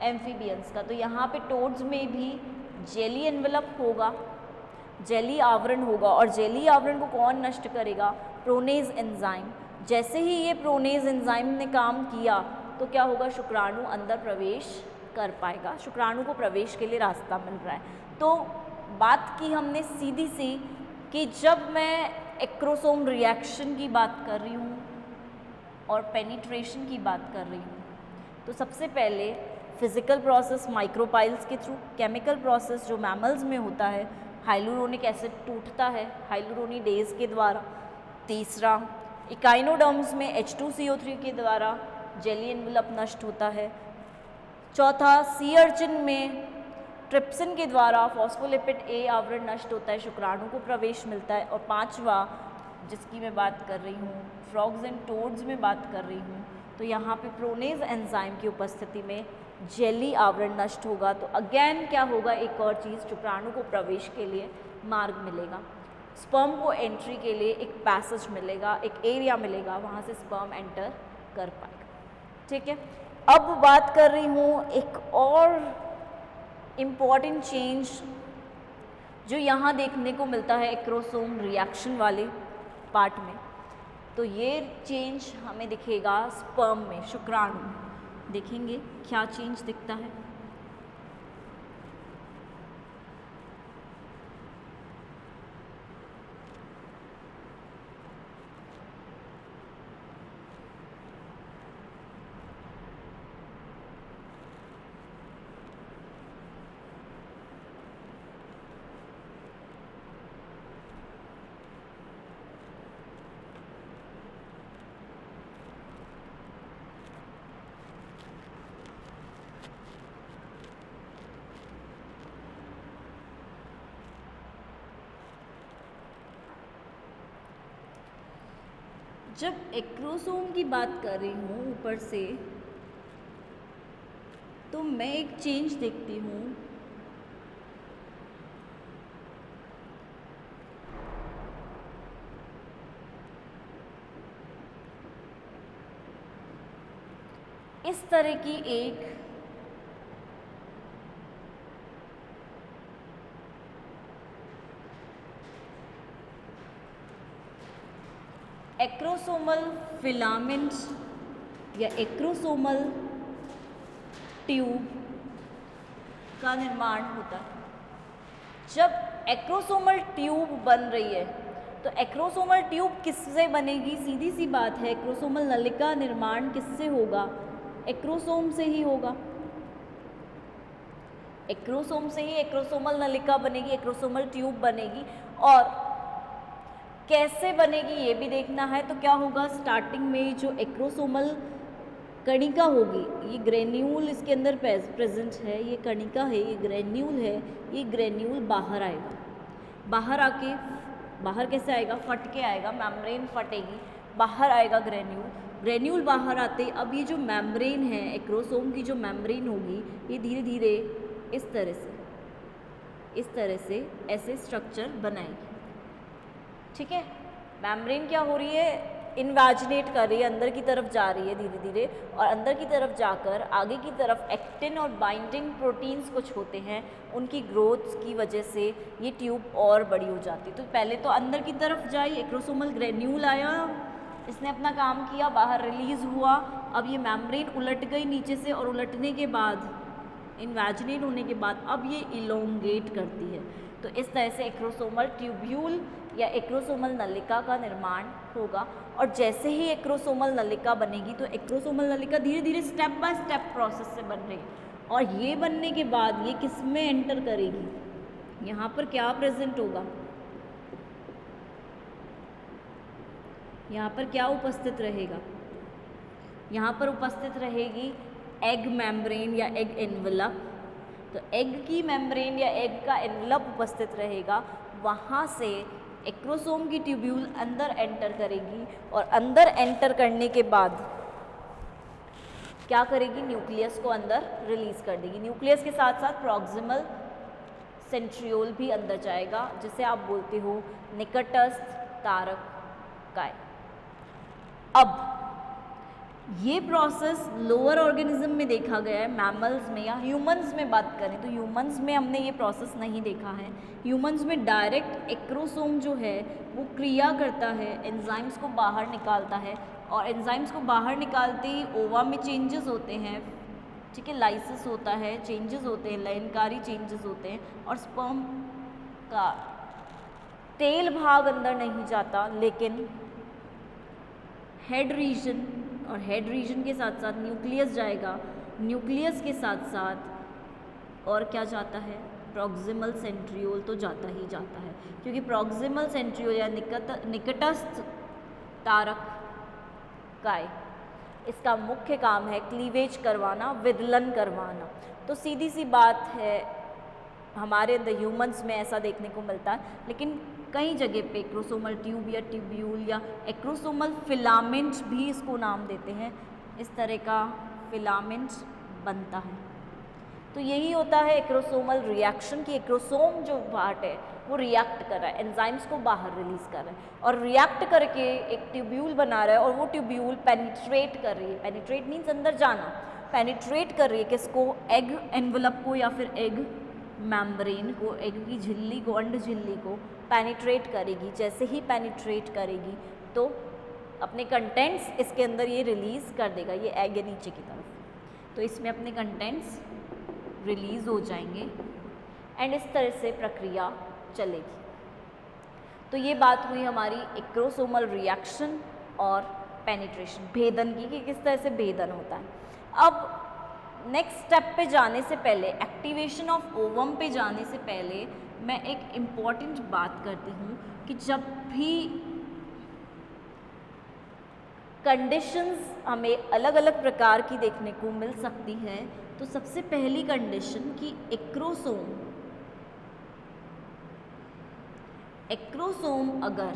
Amphibians का। तो यहाँ पे टोड्स में भी जेली एनवेलप होगा, जेली आवरण होगा, और जेली आवरण को कौन नष्ट करेगा? प्रोनेज एंजाइम। जैसे ही ये प्रोनेज एंजाइम ने काम किया तो क्या होगा? शुक्राणु अंदर प्रवेश कर पाएगा, शुक्राणु को प्रवेश के लिए रास्ता मिल रहा है। तो बात की हमने सीधी सी कि जब मैं एक्रोसोम रिएक्शन की बात कर रही हूँ और पेनिट्रेशन की बात कर रही हूँ, तो सबसे पहले फिजिकल प्रोसेस माइक्रोपाइल्स के थ्रू, केमिकल प्रोसेस जो मैमल्स में होता है, हाइलुरोनिक एसिड टूटता है हाइलुरोनिडेज के द्वारा। तीसरा, इकाइनोडर्म्स में H2CO3 के द्वारा जेली एनवेलप नष्ट होता है। चौथा, सी अर्चिन में ट्रिप्सिन के द्वारा फॉस्फोलिपिड ए आवरण नष्ट होता है, शुक्राणु को प्रवेश मिलता है। और पांचवा, जिसकी मैं बात कर रही हूँ, फ्रॉग्स एंड टोड्स में बात कर रही हूँ, तो यहाँ पे प्रोनेज एंजाइम की उपस्थिति में जेली आवरण नष्ट होगा। तो अगेन क्या होगा? एक और चीज़, शुक्राणु को प्रवेश के लिए मार्ग मिलेगा, स्पर्म को एंट्री के लिए एक पैसेज मिलेगा, एक एरिया मिलेगा, वहाँ से स्पर्म एंटर कर पाएगा। ठीक है, अब बात कर रही हूँ एक और इम्पॉर्टेंट चेंज जो यहाँ देखने को मिलता है एक्रोसोम रिएक्शन वाले पार्ट में। तो ये चेंज हमें दिखेगा स्पर्म में, शुक्राणु में। देखेंगे क्या चेंज दिखता है। जब एक्रोसोम की बात कर रही हूँ ऊपर से, तो मैं एक चेंज देखती हूँ। इस तरह की एक एक्रोसोमल फिलामेंट या एक्रोसोमल ट्यूब का निर्माण होता है। जब एक्रोसोमल ट्यूब बन रही है तो एक्रोसोमल ट्यूब किससे बनेगी? सीधी सी बात है, एक्रोसोमल नलिका निर्माण किससे होगा? एक्रोसोम से ही होगा। एक्रोसोम से ही एक्रोसोमल नलिका बनेगी, एक्रोसोमल ट्यूब बनेगी। और कैसे बनेगी ये भी देखना है। तो क्या होगा? स्टार्टिंग में जो एक्रोसोमल कणिका होगी, ये ग्रेन्यूल इसके अंदर प्रेजेंट है, ये कणिका है, ये ग्रेन्यूल है, ये ग्रेन्यूल बाहर आएगा। बाहर आके, बाहर कैसे आएगा? फट के आएगा, मेम्ब्रेन फटेगी, बाहर आएगा ग्रेन्यूल। ग्रेन्यूल बाहर आते अब ये जो मेम्ब्रेन है, एक्रोसोम की जो मेम्ब्रेन होगी, ये धीरे धीरे इस तरह से ऐसे स्ट्रक्चर बनाएगी। ठीक है, मेम्ब्रेन क्या हो रही है? इन्वेजिनेट कर रही है, अंदर की तरफ जा रही है धीरे धीरे, और अंदर की तरफ जाकर आगे की तरफ एक्टिन और बाइंडिंग प्रोटीन्स कुछ होते हैं, उनकी ग्रोथ की वजह से ये ट्यूब और बड़ी हो जाती है। तो पहले तो अंदर की तरफ जाई, एक्रोसोमल ग्रेन्यूल आया, इसने अपना काम किया, बाहर रिलीज हुआ। अब ये मेम्ब्रेन उलट गई नीचे से, और उलटने के बाद, इन्वेजिनेट होने के बाद, अब ये इलोंगेट करती है। तो इस तरह से एक्रोसोमल ट्यूब्यूल या एक्रोसोमल नलिका का निर्माण होगा। और जैसे ही एक्रोसोमल नलिका बनेगी तो एक्रोसोमल नलिका धीरे धीरे स्टेप बाय स्टेप प्रोसेस से बन रही है। और ये बनने के बाद ये किस में एंटर करेगी? यहाँ पर क्या प्रेजेंट होगा? यहाँ पर क्या उपस्थित रहेगा? यहाँ पर उपस्थित रहेगी एग मेम्ब्रेन या एग एनवलप। तो एग की मेम्ब्रेन या एग का एनवलप उपस्थित रहेगा। वहाँ से एक्रोसोम की ट्यूब्यूल अंदर एंटर करेगी, और अंदर एंटर करने के बाद क्या करेगी? न्यूक्लियस को अंदर रिलीज कर देगी। न्यूक्लियस के साथ साथ प्रॉक्सिमल सेंट्रियोल भी अंदर जाएगा, जिसे आप बोलते हो निकटस्थ तारक काय। अब ये प्रोसेस लोअर ऑर्गेनिज्म में देखा गया है, मैमल्स में या ह्यूमंस में बात करें तो ह्यूमंस में हमने ये प्रोसेस नहीं देखा है। ह्यूमंस में डायरेक्ट एक्रोसोम जो है वो क्रिया करता है, एंजाइम्स को बाहर निकालता है, और एंजाइम्स को बाहर निकालते ही ओवा में चेंजेस होते हैं, ठीक है, लाइसिस होता है, चेंजेस होते हैं, लयनकारी चेंजेस होते हैं, और स्पर्म का टेल भाग अंदर नहीं जाता, लेकिन हेड रीजन, और हेड रीजन के साथ साथ न्यूक्लियस जाएगा, न्यूक्लियस के साथ साथ और क्या जाता है, प्रॉक्सिमल सेंट्रियोल तो जाता ही जाता है, क्योंकि प्रॉक्सिमल सेंट्रियोल या निकटस्थ तारक काय, इसका मुख्य काम है क्लीवेज करवाना, विदलन करवाना। तो सीधी सी बात है, हमारे ह्यूमंस में ऐसा देखने को मिलता है, लेकिन कई जगह पे एक्रोसोमल ट्यूब या ट्यूब्यूल या एक्रोसोमल फिलामेंट भी इसको नाम देते हैं, इस तरह का फिलामेंट बनता है। तो यही होता है एक्रोसोमल रिएक्शन की एक्रोसोम जो पार्ट है वो रिएक्ट कर रहा है, एंजाइम्स को बाहर रिलीज कर रहा है, और रिएक्ट करके एक ट्यूब्यूल बना रहा है, और वो ट्यूब्यूल पेनिट्रेट कर रही है, पेनिट्रेट मीन्स अंदर जाना, पेनिट्रेट कर रही है किसको, एग एनवलप को या फिर एग मेम्ब्रेन को, एग की झिल्ली को, अंड झिल्ली को पेनिट्रेट करेगी। जैसे ही पेनिट्रेट करेगी तो अपने कंटेंट्स इसके अंदर ये रिलीज़ कर देगा, ये एग है नीचे की तरफ, तो इसमें अपने कंटेंट्स रिलीज़ हो जाएंगे, एंड इस तरह से प्रक्रिया चलेगी। तो ये बात हुई हमारी एक्रोसोमल रिएक्शन और पेनिट्रेशन, भेदन की, कि किस तरह से भेदन होता है। अब नेक्स्ट स्टेप पे जाने से पहले, एक्टिवेशन ऑफ ओवम पे जाने से पहले मैं एक इम्पॉर्टेंट बात करती हूँ कि जब भी कंडीशंस हमें अलग अलग प्रकार की देखने को मिल सकती है, तो सबसे पहली कंडीशन कि एक्रोसोम अगर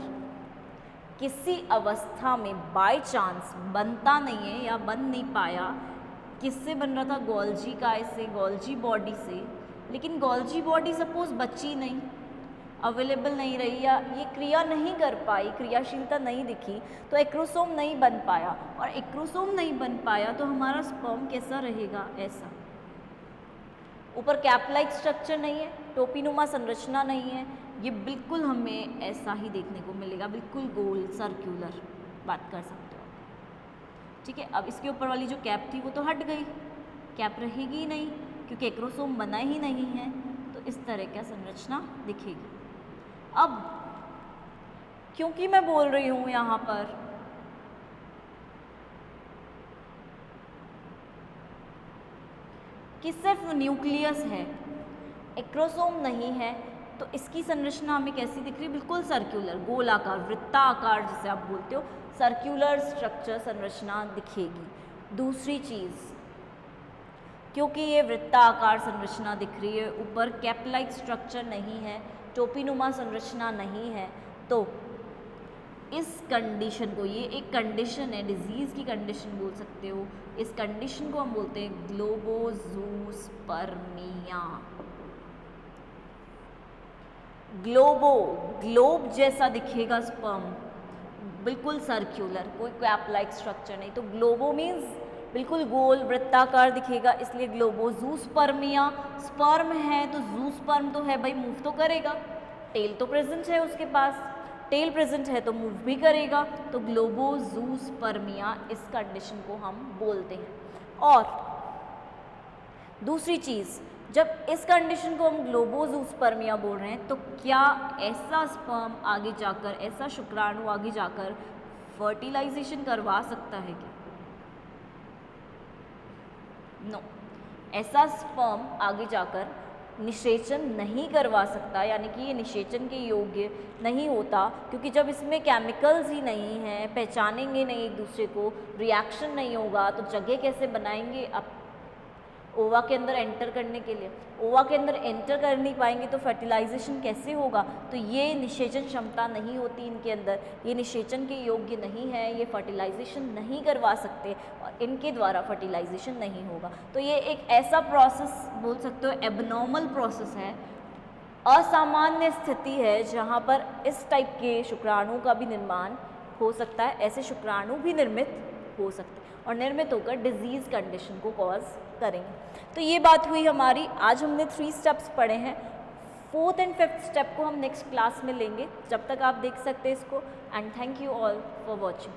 किसी अवस्था में बाय चांस बनता नहीं है या बन नहीं पाया, किससे बन रहा था, गोल्जी काय से, गोल्जी बॉडी से, लेकिन गोल्जी बॉडी सपोज बची नहीं, अवेलेबल नहीं रही, या ये क्रिया नहीं कर पाई, क्रियाशीलता नहीं दिखी, तो एक्रोसोम नहीं बन पाया, और एक्रोसोम नहीं बन पाया तो हमारा स्पर्म कैसा रहेगा, ऐसा, ऊपर कैप लाइक स्ट्रक्चर नहीं है, टोपीनुमा संरचना नहीं है, ये बिल्कुल हमें ऐसा ही देखने को मिलेगा, बिल्कुल गोल सर्क्यूलर बात कर सकते हो, ठीक है। अब इसके ऊपर वाली जो कैप थी वो तो हट गई, कैप रहेगी ही नहीं, क्योंकि एक्रोसोम बना ही नहीं है, तो इस तरह का संरचना दिखेगी। अब क्योंकि मैं बोल रही हूँ यहाँ पर कि सिर्फ न्यूक्लियस है, एक्रोसोम नहीं है, तो इसकी संरचना हमें कैसी दिख रही है, बिल्कुल सर्क्यूलर, गोलाकार, वृत्ताकार जिसे आप बोलते हो, सर्क्यूलर स्ट्रक्चर संरचना दिखेगी। दूसरी चीज़, क्योंकि ये वृत्ताकार संरचना दिख रही है, ऊपर कैप लाइक स्ट्रक्चर नहीं है, टोपीनुमा संरचना नहीं है, तो इस कंडीशन को, ये एक कंडीशन है, डिजीज़ की कंडीशन बोल सकते हो, इस कंडीशन को हम बोलते हैं ग्लोबोजूस्पर्मिया। ग्लोब जैसा दिखेगा स्पर्म, बिल्कुल सर्क्यूलर, कोई कैप लाइक स्ट्रक्चर नहीं, तो ग्लोबो मीन्स बिल्कुल गोल वृत्ताकार दिखेगा, इसलिए ग्लोबोजूस्पर्मिया। स्पर्म है तो जूस्पर्म तो है भाई, मूव तो करेगा, टेल तो प्रेजेंट है उसके पास, टेल प्रेजेंट है तो मूव भी करेगा, तो ग्लोबोजूस्पर्मिया इस कंडीशन को हम बोलते हैं। और दूसरी चीज़, जब इस कंडीशन को हम ग्लोबोजूस्पर्मिया बोल रहे हैं, तो क्या ऐसा स्पर्म आगे जाकर, ऐसा शुक्राणु आगे जाकर फर्टिलाइजेशन करवा सकता है क्या? नो, ऐसा स्पर्म आगे जाकर निषेचन नहीं करवा सकता, यानी कि ये निषेचन के योग्य नहीं होता, क्योंकि जब इसमें केमिकल्स ही नहीं हैं, पहचानेंगे नहीं एक दूसरे को, रिएक्शन नहीं होगा, तो जगह कैसे बनाएंगे अब ओवा के अंदर एंटर करने के लिए? ओवा के अंदर एंटर कर नहीं पाएंगे तो फर्टिलाइजेशन कैसे होगा? तो ये निषेचन क्षमता नहीं होती इनके अंदर, ये निषेचन के योग्य नहीं है, ये फर्टिलाइजेशन नहीं करवा सकते और इनके द्वारा फर्टिलाइजेशन नहीं होगा। तो ये एक ऐसा प्रोसेस बोल सकते हो, एबनॉर्मल प्रोसेस है, असामान्य स्थिति है, जहाँ पर इस टाइप के शुक्राणु का भी निर्माण हो सकता है, ऐसे शुक्राणु भी निर्मित हो सकते हैं। और निर्मित होकर डिजीज़ कंडीशन को कॉज करेंगे। तो ये बात हुई हमारी, आज हमने 3 स्टेप्स पढ़े हैं। 4th एंड 5th स्टेप को हम नेक्स्ट क्लास में लेंगे। जब तक आप देख सकते हैं इसको। And thank you all for watching.